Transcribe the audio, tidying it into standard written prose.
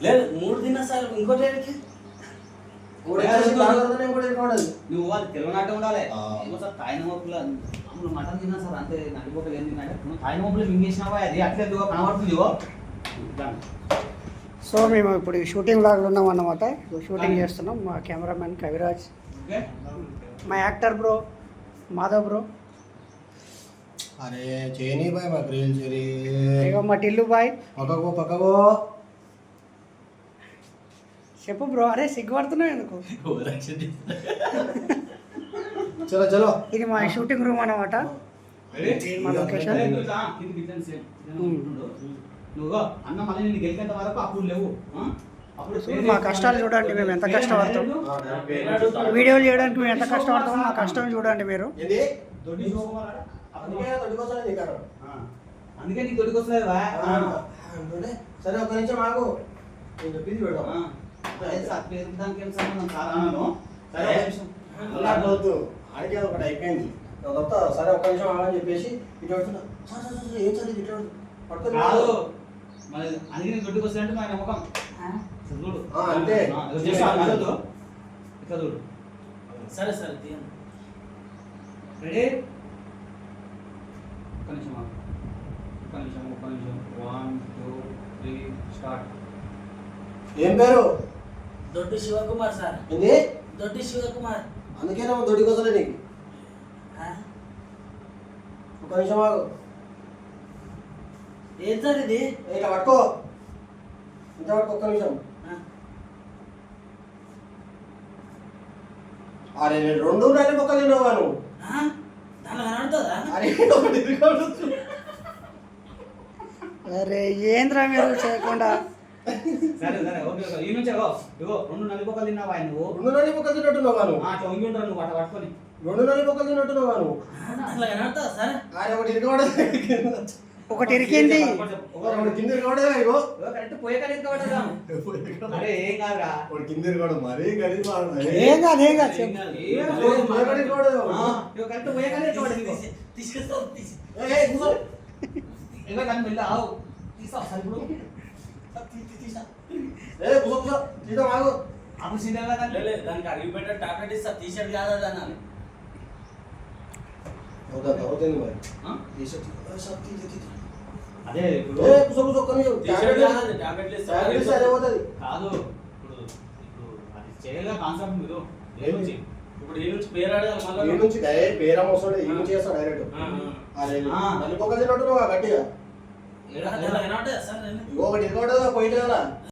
లేదు 3 తిన్నా సార్ ఇంకోటి ఏడికి నువ్వు వాళ్ళు తెలియనట్టు ఉండాలి. ఏమో సార్ కాయన మొప్పుల అమ్ములు మటన్ తిన్నా సార్ అంతే నడిపోకలు ఏం తిన్నాడు నువ్వు కాయన మొప్పులు మింగేసినావా అది అట్లే కనబడుతుంది. సో మేము ఇప్పుడు షూటింగ్ లాగా ఉన్నాం అన్నమాట. షూటింగ్ చేస్తున్నాం. మా కెమెరామెన్ కవిరాజ్, మా యాక్టర్ బ్రో మాధవ్ బ్రో, అరే చేయని బాయ్ మాకు రీల్ చేరి ఇక మా టిల్లు బాయ్. పక్కకో చెప్పు బ్రో. అరే సిగ్గుపడుతున్నావు ఎందుకు? చలో చలో. ఇది మా షూటింగ్ రూమ్ అన్నమాట. మా లొకేషన్. నువ్వు అన్న మళ్ళీ నేను గెలిచేంత వరకు అప్పుడు లేవు. మా కష్టాలు చూడండి, మేము ఎంత కష్టపడతాం. వీడియోలు చేయడానికి మేము ఎంత కష్టపడతామో మా కష్టం చూడండి మీరు. అందుకే నీకు దొరికి వస్తుంది. సరే ఒక నిమిషం ఆగు, నేను చెప్పింది పెడతాం. దానికి ఏం సంబంధం చాలా అన్నాను. సరే వద్దు ఆడికి ఒకటి అయిపోయింది. సరే ఒక్క నిమిషం ఆగని చెప్పేసి ఇటు పడుతున్నా. ఏం సార్ ఇది ఇటు పడుతుంది కాదు మరి అందుకే నేను దొడ్డికి వస్తానంటే మా నమ్మకం చూడు. అంతే ఇట్లా చూడు. సరే సరే తీయండి. రెడీ? ఒక్క నిమిషం ఒక్క నిమిషం 1 2 3 స్టార్ట్. ఏం పేరు? దొడ్డి శివకుమార్ సార్. ఏంది? దొడ్డి శివకుమార్. అందుకేనా దొడ్డికి వస్తలే నీకు. ఒక నిమిషం ఆగు. ఏం సార్ ఇది? ఇట్లా పట్టుకో, ఇంత పట్టుకో ఒక్క నిమిషం. అరే నేను 2 రాని మొక్కలు తిన్నావా నువ్వు? దానిలో కనబడుతుందా? అరే ఒకటి తిరగవచ్చు. అరే ఏంద్రా మీరు చేయకుండా. సరే సరే ఓకే ఓకే. ఈ నుంచి ఇగో 2 నలిపోకలు తిన్నావా నువ్వు? 2 రాని మొక్కలు తిన్నట్టున్నావా నువ్వు? అట్లా వంగి ఉంటావు నువ్వు అట్లా పట్టుకొని. 2 రాని మొక్కలు తిన్నట్టున్నావా నువ్వు? దానిలో కనబడుతుందా సార్? అరే ఒకటి ఇరగబడదు. ఒకటి ఇరికింది. ఒకటి కింద ఇరగబడదా? ఇగో కరెక్ట్ పోయే కానీ ఇరగబడదా? అరే ఏం కాదురా. ఒకటి కింద ఇరగబడదు. మరీ గరీబ్ వాడు. ఏం కాదు ఏం కాదు చెప్పు. కరెక్ట్ పోయే కానీ ఇరగబడదు. తీసుకొస్తాం తీసి. కూర్చో. ఇంకా కానీ వెళ్ళి ఆవు తీసావు సార్ ఇప్పుడు. కూర్చో తీద్దాం ఆగు. అప్పుడు సీనియర్గా కానీ లేదు దానికి అరిగి పెట్టే టాబ్లెట్ ఇస్తా. టీషర్ట్ కాదా దాన్ని? అవుతుంది మరి. అదే ఇప్పుడు కూర్చో కూర్చో ఒక్క నిమిషం. టీషర్ట్ కాదు టాబ్లెట్ ఇస్తా. అదే పోతుంది. కాదు ఇప్పుడు అది చేయగా కాన్సెప్ట్ మీరు ఏమొచ్చి ఇప్పుడు ఈ నుంచి పేరు అడగాలి ఈ మళ్ళీ. నుంచి డైరెక్ట్ పేరం వస్తాడు. ఈ నుంచి చేస్తాడు డైరెక్ట్. అరే నల్లిపోక తిన్నట్టు నువ్వు గట్టిగా. దానిలో కనబడుతుందా సార్? ఒకటి ఇరగబడదా పోయింది కదా.